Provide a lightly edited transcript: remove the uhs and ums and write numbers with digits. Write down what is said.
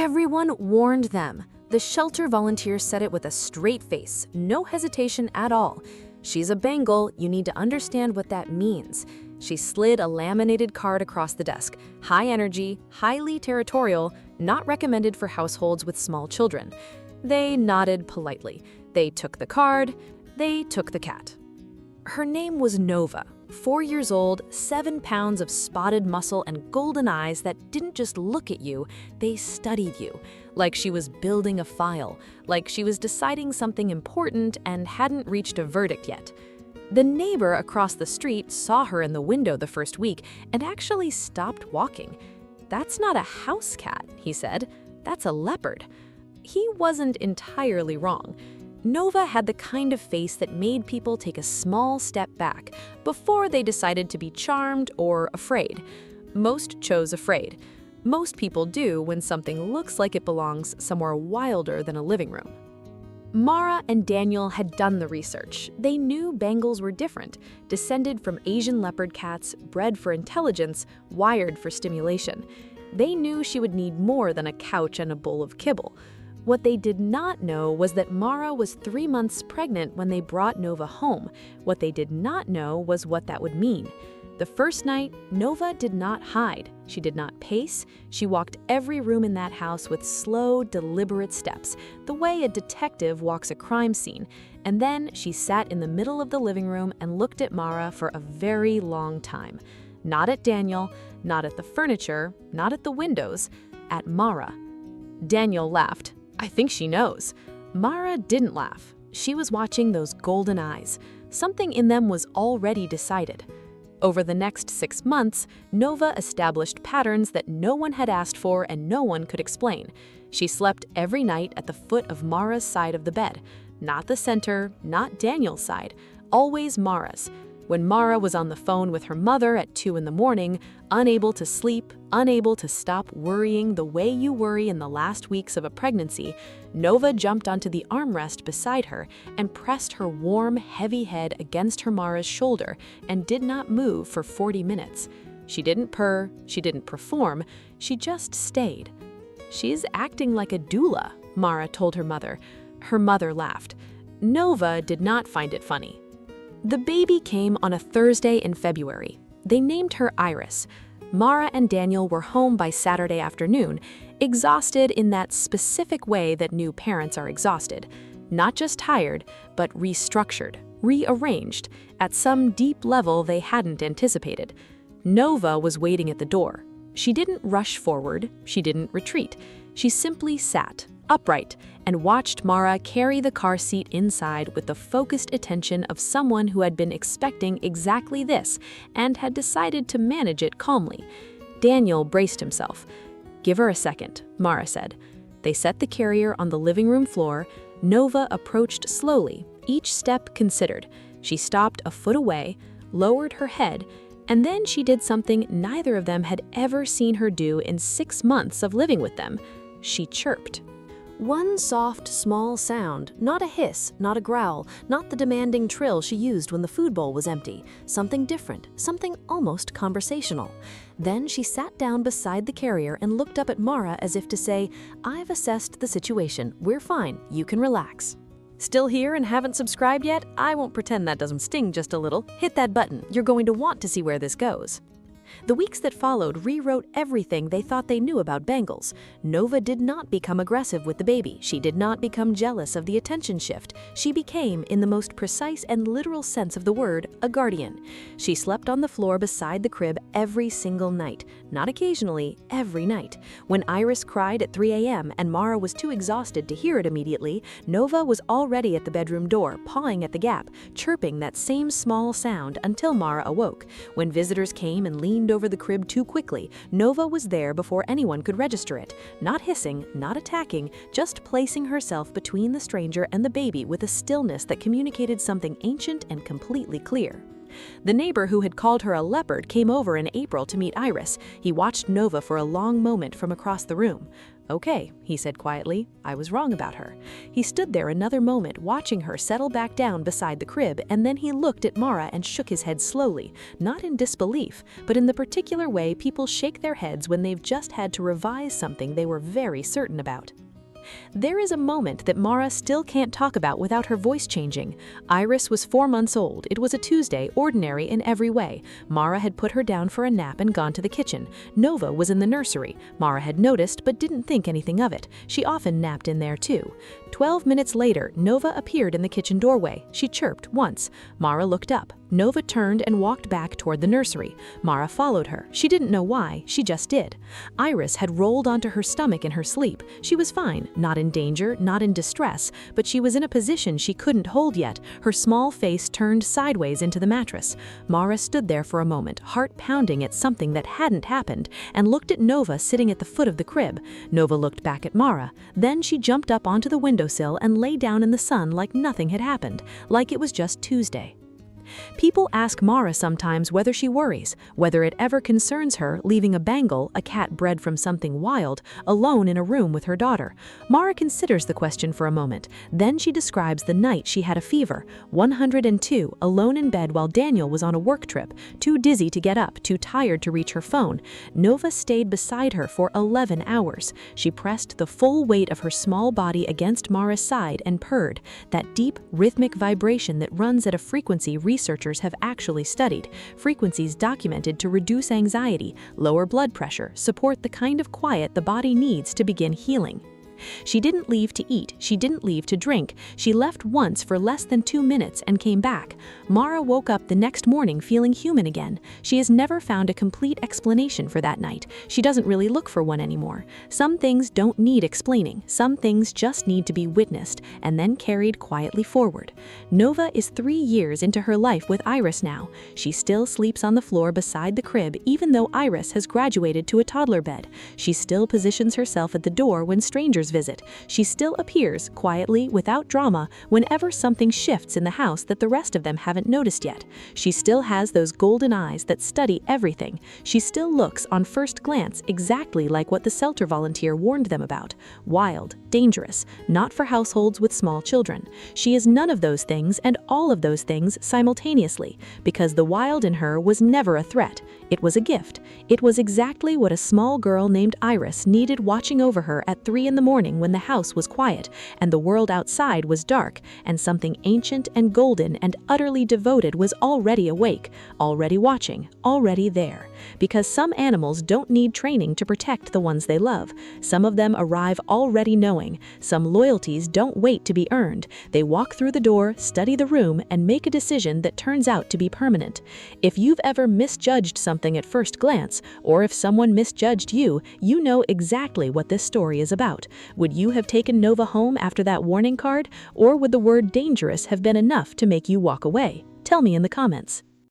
Everyone warned them. The shelter volunteer said it with a straight face, no hesitation at all. She's a Bengal, you need to understand what that means. She slid a laminated card across the desk. High energy, highly territorial, not recommended for households with small children. They nodded politely. They took the card. They took the cat. Her name was Nova, 4 years old, 7 pounds of spotted muscle and golden eyes that didn't just look at you, they studied you. Like she was building a file, like she was deciding something important and hadn't reached a verdict yet. The neighbor across the street saw her in the window the first week and actually stopped walking. "That's not a house cat," he said. "That's a leopard." He wasn't entirely wrong. Nova had the kind of face that made people take a small step back before they decided to be charmed or afraid. Most chose afraid. Most people do when something looks like it belongs somewhere wilder than a living room. Mara and Daniel had done the research. They knew Bengals were different, descended from Asian leopard cats, bred for intelligence, wired for stimulation. They knew she would need more than a couch and a bowl of kibble. What they did not know was that Mara was 3 months pregnant when they brought Nova home. What they did not know was what that would mean. The first night, Nova did not hide. She did not pace. She walked every room in that house with slow, deliberate steps, the way a detective walks a crime scene. And then she sat in the middle of the living room and looked at Mara for a very long time. Not at Daniel, not at the furniture, not at the windows, at Mara. Daniel laughed. "I think she knows." Mara didn't laugh. She was watching those golden eyes. Something in them was already decided. Over the next 6 months, Nova established patterns that no one had asked for and no one could explain. She slept every night at the foot of Mara's side of the bed. Not the center, not Daniel's side, always Mara's. When Mara was on the phone with her mother at 2 in the morning, unable to sleep, unable to stop worrying the way you worry in the last weeks of a pregnancy, Nova jumped onto the armrest beside her and pressed her warm, heavy head against her Mara's shoulder and did not move for 40 minutes. She didn't purr, she didn't perform, she just stayed. "She's acting like a doula," Mara told her mother. Her mother laughed. Nova did not find it funny. The baby came on a Thursday in February. They named her Iris. Mara and Daniel were home by Saturday afternoon, exhausted in that specific way that new parents are exhausted. Not just tired, but restructured, rearranged, at some deep level they hadn't anticipated. Nova was waiting at the door. She didn't rush forward, she didn't retreat. She simply sat, upright, and watched Mara carry the car seat inside with the focused attention of someone who had been expecting exactly this and had decided to manage it calmly. Daniel braced himself. "Give her a second," Mara said. They set the carrier on the living room floor. Nova approached slowly, each step considered. She stopped a foot away, lowered her head, and then she did something neither of them had ever seen her do in 6 months of living with them. She chirped. One soft, small sound, not a hiss, not a growl, not the demanding trill she used when the food bowl was empty. Something different, something almost conversational. Then she sat down beside the carrier and looked up at Mara as if to say, "I've assessed the situation. We're fine. You can relax." Still here and haven't subscribed yet? I won't pretend that doesn't sting just a little. Hit that button. You're going to want to see where this goes. The weeks that followed rewrote everything they thought they knew about Bengals. Nova did not become aggressive with the baby. She did not become jealous of the attention shift. She became, in the most precise and literal sense of the word, a guardian. She slept on the floor beside the crib every single night. Not occasionally, every night. When Iris cried at 3 a.m. and Mara was too exhausted to hear it immediately, Nova was already at the bedroom door, pawing at the gap, chirping that same small sound until Mara awoke. When visitors came and leaned over the crib too quickly, Nova was there before anyone could register it. Not hissing, not attacking, just placing herself between the stranger and the baby with a stillness that communicated something ancient and completely clear. The neighbor who had called her a leopard came over in April to meet Iris. He watched Nova for a long moment from across the room. "Okay," he said quietly. "I was wrong about her." He stood there another moment, watching her settle back down beside the crib, and then he looked at Mara and shook his head slowly, not in disbelief, but in the particular way people shake their heads when they've just had to revise something they were very certain about. There is a moment that Mara still can't talk about without her voice changing. Iris was 4 months old. It was a Tuesday, ordinary in every way. Mara had put her down for a nap and gone to the kitchen. Nova was in the nursery. Mara had noticed but didn't think anything of it. She often napped in there too. 12 minutes later, Nova appeared in the kitchen doorway. She chirped once. Mara looked up. Nova turned and walked back toward the nursery. Mara followed her. She didn't know why, she just did. Iris had rolled onto her stomach in her sleep. She was fine, not in danger, not in distress, but she was in a position she couldn't hold yet, her small face turned sideways into the mattress. Mara stood there for a moment, heart pounding at something that hadn't happened, and looked at Nova sitting at the foot of the crib. Nova looked back at Mara. Then she jumped up onto the windowsill and lay down in the sun like nothing had happened, like it was just Tuesday. People ask Mara sometimes whether she worries, whether it ever concerns her leaving a Bengal, a cat bred from something wild, alone in a room with her daughter. Mara considers the question for a moment. Then she describes the night she had a fever, 102, alone in bed while Daniel was on a work trip, too dizzy to get up, too tired to reach her phone. Nova stayed beside her for 11 hours. She pressed the full weight of her small body against Mara's side and purred, that deep, rhythmic vibration that runs at a frequency researchers have actually studied, frequencies documented to reduce anxiety, lower blood pressure, support the kind of quiet the body needs to begin healing. She didn't leave to eat, she didn't leave to drink. She left once for less than 2 minutes and came back. Mara woke up the next morning feeling human again. She has never found a complete explanation for that night. She doesn't really look for one anymore. Some things don't need explaining. Some things just need to be witnessed and then carried quietly forward. Nova is 3 years into her life with Iris now. She still sleeps on the floor beside the crib even though Iris has graduated to a toddler bed. She still positions herself at the door when strangers visit. She still appears, quietly, without drama, whenever something shifts in the house that the rest of them haven't noticed yet. She still has those golden eyes that study everything. She still looks, on first glance, exactly like what the shelter volunteer warned them about. Wild, dangerous, not for households with small children. She is none of those things and all of those things simultaneously, because the wild in her was never a threat. It was a gift. It was exactly what a small girl named Iris needed watching over her at 3 in the morning when the house was quiet and the world outside was dark, and something ancient and golden and utterly devoted was already awake, already watching, already there. Because some animals don't need training to protect the ones they love. Some of them arrive already knowing. Some loyalties don't wait to be earned. They walk through the door, study the room, and make a decision that turns out to be permanent. If you've ever misjudged something at first glance, or if someone misjudged you, you know exactly what this story is about. Would you have taken Nova home after that warning card, or would the word dangerous have been enough to make you walk away? Tell me in the comments.